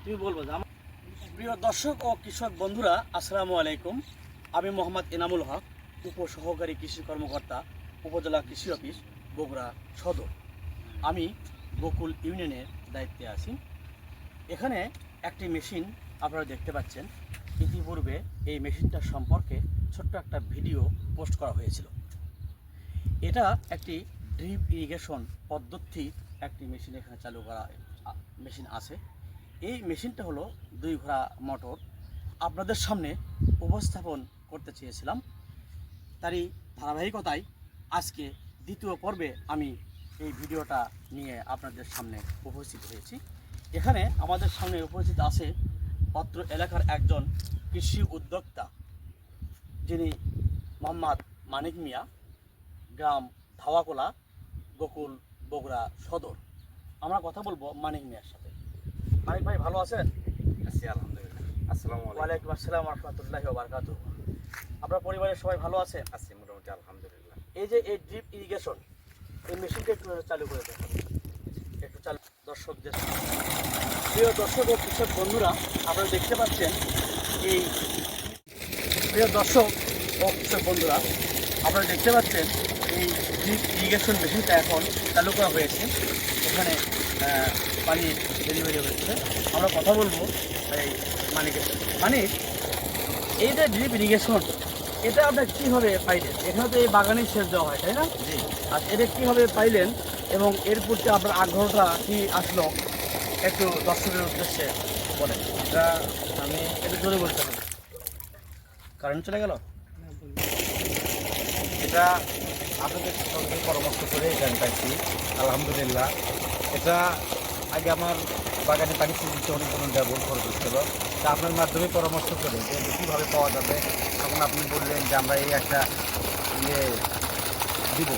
তুমি বলবো যে প্রিয় দর্শক ও কৃষক বন্ধুরা, আসসালামু আলাইকুম। আমি মোহাম্মদ এনামুল হক, উপসহকারী কৃষি কর্মকর্তা, উপজেলা কৃষি অফিস, বগুড়া সদর। আমি বকুল ইউনিয়নের দায়িত্বে আছি। এখানে একটি মেশিন আপনারা দেখতে পাচ্ছেন। ইতিপূর্বে এই মেশিনটার সম্পর্কে ছোট্ট একটা ভিডিও পোস্ট করা হয়েছিল। এটা একটি ড্রিপ ইরিগেশন পদ্ধতির একটি মেশিন এখানে চালু করা মেশিন আছে। এই মেশিনটা হলো 2 ঘোড়া মোটর। আপনাদের সামনে উপস্থাপন করতে চেয়েছিলাম। তারই ধারাবাহিকতায় আজকে দ্বিতীয় পর্বে আমি এই ভিডিওটা নিয়ে আপনাদের সামনে উপস্থিত হয়েছি। এখানে আমাদের সামনে উপস্থিত আছে অত্র এলাকার একজন কৃষি উদ্যোক্তা, যিনি মোহাম্মদ মানিক মিয়া, গ্রাম ধাওয়াকোলা, বকুল, বগুড়া সদর। আমরা কথা বলবো মানিক মিয়ার সাথে। মানিক ভাই, ভালো আছেন? আছি আলহামদুলিল্লাহ। আসসালামু আলাইকুম। ওয়ালাইকুম আসসালাম ওয়া রাহমাতুল্লাহি ওয়া বারাকাতুহু। আপনার পরিবারের সবাই ভালো আছে? আছি মোটামুটি আলহামদুলিল্লাহ। এই যে এই ড্রিপ ইরিগেশন, এই মেশিনটা একটু চালু করে দেন, একটু চালু। দর্শকদের, প্রিয় দর্শক ও কৃষক বন্ধুরা, আপনারা দেখতে পাচ্ছেন এই প্রিয় দর্শক ও কৃষক বন্ধুরা আপনারা দেখতে পাচ্ছেন এই ড্রিপ ইরিগেশন মেশিনটা এখন চালু করা হয়েছে। এখানে পানি ডেলিভারি হচ্ছে। আমরা কথা বলবো এই মানিকের সাথে। মানিক, এই যে ড্রিপ ইরিগেশন, এটা আপনার কীভাবে পাইলেন? এখানে তো এই বাগানেই সেচ দেওয়া হয়, তাই না? জি। আর এটা কীভাবে পাইলেন এবং এর প্রতি আপনার আগ্রহটা কি আসলো, একটু দর্শকের উদ্দেশ্যে বলেন। এটা আমি একটু জোরে বলতে হবে। কারেন্ট চলে গেল? এটা আপনাদের সঙ্গে পরামর্শ করে জানি পাইছি আলহামদুলিল্লাহ। এটা আগে আমার বাগানে পানি দিতে অনেক কোনো ব্যবহার খরচ হচ্ছিল। তা আপনার মাধ্যমে পরামর্শ করে যে কীভাবে পাওয়া যাবে, তখন আপনি বললেন যে আমরা এই একটা দিব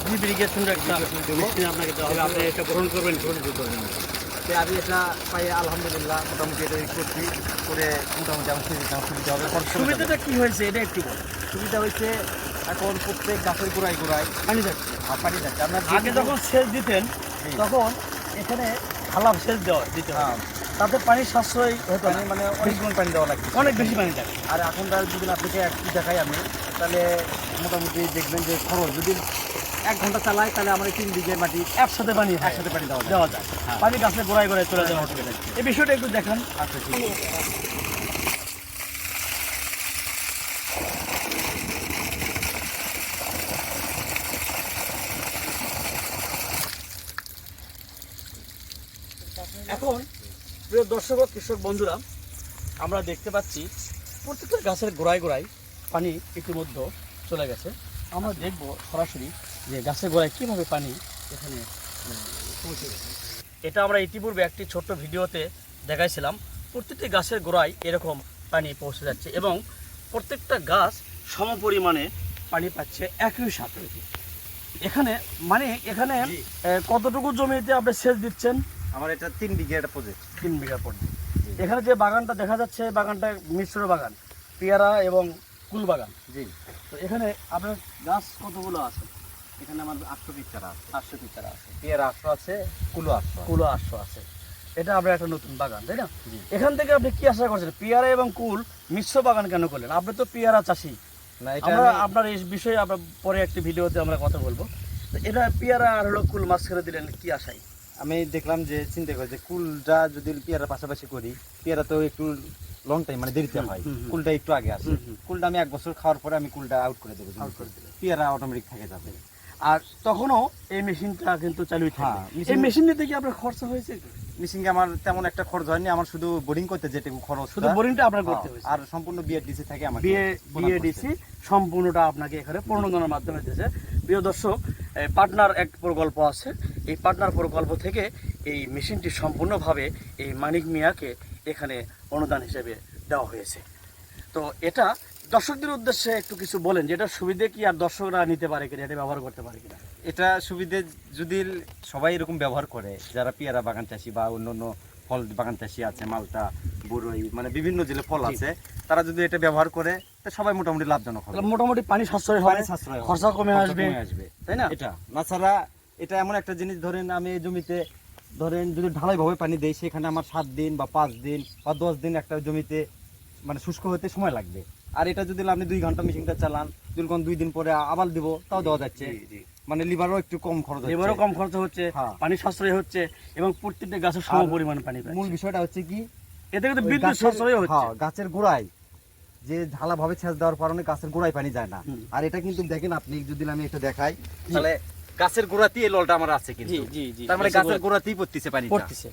ড্রিপ ইরিগেশনটা একটা মেশিন আপনাকে দেওয়া হবে, আপনি এটা গ্রহণ করবেন। তো আমি এটা পাই আলহামদুলিল্লাহ। মোটামুটি এটা করছি করে মোটামুটি আমার সুবিধা হবে। সুবিধাটা কী হয়েছে এটা একটু বলেন। সুবিধা হয়েছে এখন প্রত্যেক গাছের গোড়ায় গোড়ায় পানি যাচ্ছে। আর পানি যাচ্ছে। আপনার আগে যখন সেচ দিতেন তখন এখানে ঢালা সেচ দিতে হয়, তাতে পানির সাশ্রয় হতো না, মানে অনেক পানি দেওয়া লাগছে, অনেক বেশি পানি থাকে। আর এখন তার যদি আপনাকে একটু দেখাই আমি, তাহলে মোটামুটি দেখবেন যে খরচ যদি 1 ঘন্টা চালাই তাহলে আমার 3 বিঘে মাটি একসাথে পানি দেওয়া যায়। পানি গাছের গোড়ায় গোড়ায় চলে যাওয়া অসুবিধা নেই। এই বিষয়টা একটু দেখান। আচ্ছা, ঠিক আছে। এখন প্রিয় দর্শক ও কৃষক বন্ধুরা, আমরা দেখতে পাচ্ছি প্রত্যেকটা গাছের গোড়ায় গোড়ায় পানি ইতিমধ্যে চলে গেছে। আমরা দেখব সরাসরি যে গাছের গোড়ায় কীভাবে পানি এখানে পৌঁছে গেছে। এটা আমরা ইতিপূর্বে একটি ছোট্ট ভিডিওতে দেখাইছিলাম। প্রত্যেকটি গাছের গোড়ায় এরকম পানি পৌঁছে যাচ্ছে এবং প্রত্যেকটা গাছ সমপরিমাণে পানি পাচ্ছে একই সাথে। এখানে এখানে কতটুকু জমিতে আপনি সেচ দিচ্ছেন? আমার এটা 3 বিঘে একটা প্রজেক্ট। 3 বিঘা পর। এখানে যে বাগানটা দেখা যাচ্ছে, বাগানটা মিশ্র বাগান, পেয়ারা এবং কুল বাগান। জি। তো এখানে আপনার গাছ কতগুলো আছে? এখানে আমার 800 পিস চারা আছে। 800 পিস চারা আছে, পেয়ারা 800 আছে, কুলো 800। কুলও 800 আছে। এটা আপনার একটা নতুন বাগান, তাই না? এখান থেকে আপনি কি আশা করছেন? পেয়ারা এবং কুল মিশ্র বাগান কেন করলেন? আপনি তো পেয়ারা চাষি। না, এটা আপনার এই বিষয়ে আমরা পরে একটি ভিডিওতে আমরা কথা বলবো। তো এটা পেয়ারা আর হলো কুল মাঝখানে দিলেন কি আশায়? আমি দেখলাম যে চিন্তা করি যে কুলটা যদি পেয়ারার পাশাপাশি করি, পেয়ারা তো একটু লং টাইম মানে দেরিতে হয়, কুলটা একটু আগে আসে। কুলটা আমি 1 বছর খাওয়ার পরে আমি কুলটা আউট করে দেবো, পেয়ারা অটোমেটিক থেকে যাবে। আর তখনও এই মেশিনটা কিন্তু চালু থাকে। এই মেশিন নিতে কি আপনার খরচা হয়েছে? মেশিনে আমার তেমন একটা খরচ হয়নি, আমার শুধু বোরিং করতে যেটুকু খরচ, শুধু বোরিংটা আপনার করতে হয়েছে। আর সম্পূর্ণ বিএডিসি থেকে আমার বিএডিসি সম্পূর্ণটা আপনাকে এখানে প্রণোদনার মাধ্যমে দিয়েছে। প্রিয় দর্শক, পার্টনার এক প্রকল্প আছে। এই পার্টনার প্রকল্প থেকে এই মেশিনটি সম্পূর্ণভাবে এই মানিক মিয়াকে এখানে অনুদান হিসেবে দেওয়া হয়েছে। তো এটা দর্শকদের উদ্দেশ্যে একটু কিছু বলেন, যেটা সুবিধে কি আর দর্শকরা নিতে পারে কিনা, এটা ব্যবহার করতে পারে কিনা? এটা সুবিধে যদি সবাই এরকম ব্যবহার করে, যারা পেয়ারা বাগান চাষি বা অন্যান্য ফল বাগান চাষি আছে, মালটা, বরই, মানে বিভিন্ন যে ফল আছে, তারা যদি এটা ব্যবহার করে তো সবাই মোটামুটি লাভজনক হবে। মোটামুটি পানি সাশ্রয় হবে, খরচা কমে আসবে, তাই না? এটা নাছাড়া এটা এমন একটা জিনিস, ধরেন আমি জমিতে ধরেন যদি ঢালাইভাবে পানি দেই সেখানে আমার 7 দিন বা 5 দিন বা 10 দিন একটা জমিতে মানে শুষ্ক হতে সময় লাগবে। আর এটা যদি আপনি 2 ঘন্টা মেশিনটা চালান, যদি কোন 2 দিন পরে আবার দিব তাও দেওয়া যাচ্ছে। মানে লিভারও একটু কম খরচ হচ্ছে, এবারও কম খরচ হচ্ছে, হ্যাঁ। পানি সাশ্রয় হচ্ছে এবং প্রত্যেকটা গাছের সম আর পরিমাণ পানি পাচ্ছে। মূল বিষয়টা হচ্ছে কি, এতে কিন্তু ওই বিদ্যুৎ গাছের- সাশ্রয় হচ্ছে। হ্যাঁ, গাছের গোড়ায় যে ঢালাভাবে সেচ দেওয়ার কারণে গাছের গোড়ায় পানি যায় না। হুম। আর এটা কিন্তু দেখেন আপনি, যদি আমি এটা দেখাই তাহলে গাছের গোড়াতেই এই ললটা আমার আছে জি কিন্তু, জি জি, তার মানে গাছের গোড়াতেই পড়তেছে পানি পড়তেছে।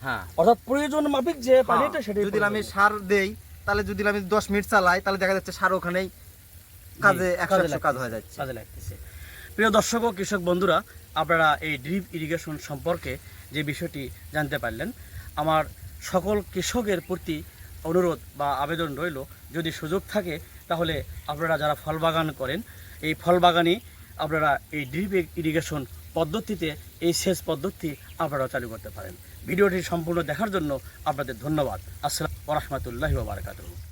হ্যাঁ, অর্থাৎ প্রয়োজন মাফিক যে পানিটা সেটাই যদি আমি পড়বে। সার দেই তাহলে যদি আমি 10 মিনিট চালাই তাহলে দেখা যাচ্ছে সার ওখানেই কাজে 100 কাজ হয়ে যাচ্ছে। কাজে লাগতেছে। প্রিয় দর্শক ও কৃষক বন্ধুরা, আপনারা এই ড্রিপ ইরিগেশন সম্পর্কে যে বিষয়টি জানতে পারলেন, আমার সকল কৃষকের প্রতি অনুরোধ বা আবেদন রইল, যদি সুযোগ থাকে তাহলে আপনারা যারা ফল বাগান করেন, এই ফল বাগানে আপনারা এই ড্রিপ ইরিগেশন পদ্ধতিতে এই সেচ পদ্ধতি আপনারা চালু করতে পারেন। ভিডিওটি সম্পূর্ণ দেখার জন্য আপনাদের ধন্যবাদ। আসসালামু আলাইকুম ওয়া রাহমাতুল্লাহি ওয়া বারাকাতুহু।